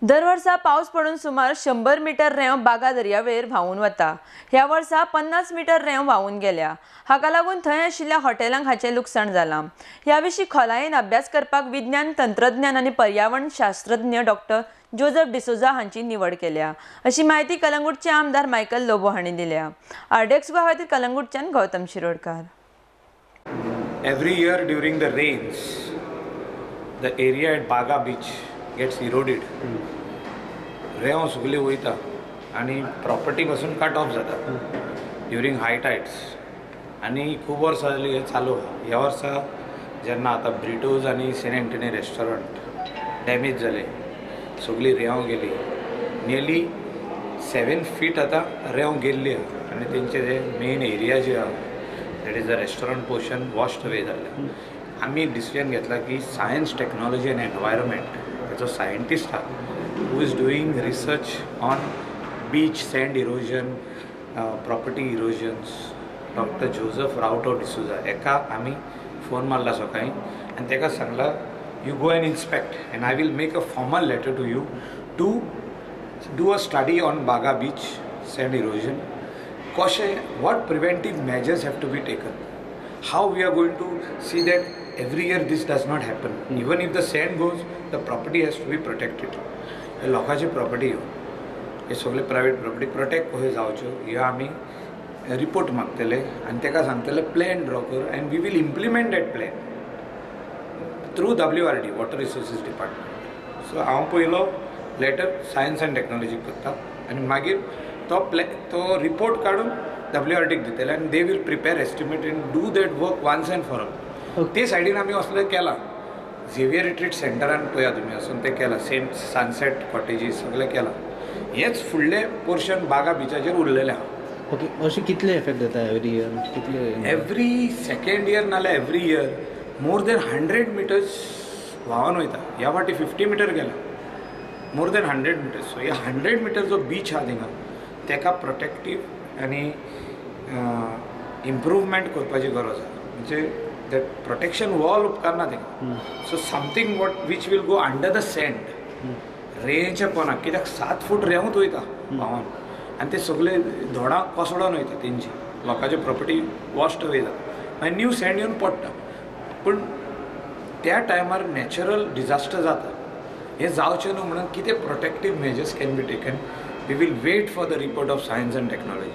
दर वर्सा पावस पडून सुमार 100 मीटर रेंव बागा दर्यावेर व्हांवून वता। ह्या वर्सा 50 मीटर रेंव व्हांवून गेल्या। हाका लागून थंय आशिल्ल्या हॉटेलांक हाचें लुकसाण जालां। ह्या विशीं खोलायेन अभ्यास करपाक विज्ञान, तंत्रज्ञान आनी पर्यावरण शास्त्रज्ञ डॉक्टर जोसेफ डिसोजा हांची निवड केल्या, अशी माहिती कलंगूटचे आमदार मायकल लोबो हांणी दिल्या। आरडेक्स गोवा खातीर कलंगूटच्यान Gautam Shirodkar. Every year during the rains, the area at Baga beach gets eroded. रेंव सगळी वयता आनी प्रॉपर्टी पासून कट ऑफ जाता ड्युरींग हाय टायड्स आनी खूब वर्सां जालीं हें चालू आहा। ह्या वर्सा जेन्ना आतां ब्रिटोज आनी सेंट एंटनी रेस्टॉरंट डॅमेज जाले, सगळी रेंव गेली, नियरली 7 फीट आतां रेंव गेल्ली आहा आनी तेंचे जे मेन एरिया जे आहा that is the restaurant portion washed away जाल्लें। आमी डिसिजन घेतला की सायन्स, टेक्नॉलॉजी आनी एनवायरमेंट हेचो सायंटिस्ट आहा who is doing research on beach sand erosion, property erosions, Dr. Joseph D'Souza एका आमी फोन मारला सकाळी आनी तेका सांगला you go and inspect and I will make a formal letter to you to do a study on Baga beach sand erosion. What preventive measures have to be taken, how we are going to see that every year this does not happen. Even if the sand goes, the property has to be protected. लोकांची property हे सगळे private property protect कशें जावच्यो ह्यो आमी report मागतले आनी ताका सांगतले प्लॅन ड्रॉ कर and we will implement that plan through WRD water resources department. So हांव पयलो लेटर सायन्स एंड टॅक्नॉलॉजीक करता आनी मागीर तो रिपोर्ट काडून WRDक दितले आनी they will prepare estimate and do that work once and for all. ते सायडीन आमी असलें केलां. झेवियर रिट्रीट सेंटरान पळया तुमी वचून तें केलां. सेंट सनसेट कॉटेजीस सगळें केलां. हेच फुडलें पोर्शन बागा बिचाचेर उरलेलें आहा. ओके, अशें कितले इफेक्ट जाता एवरी इयर? कितले? एवरी सेकेंड इयर नाल्यार every year more than 100 metres व्हांवन वयता. ह्या फावटी 50 मिटर गेला, मोर देन 100 मिटर्स. सो हे 100 मिटर जो बीच आहा थिंगा तेका प्रोटेक्टीव आनी इम्प्रूवमेंट करपाची गरज आहा. म्हणजे that protection wall उपकारना थिंगा. So something which will go under the sand रेंच्या कोणाक, कित्याक 7 फूट रेंवूच वयता व्हांवन आनी ते सगळे धोडां कोसळोन वयता तेंची लोकांची प्रॉपर्टी वॉश्ड अवे जाता मागीर न्यू सँड येवन पडटा. पूण त्या टायमार नॅचरल डिजास्टर जाता. हें जावचें न्हू म्हणून कितें protective measures can be taken. We will wait for the report of science and technology.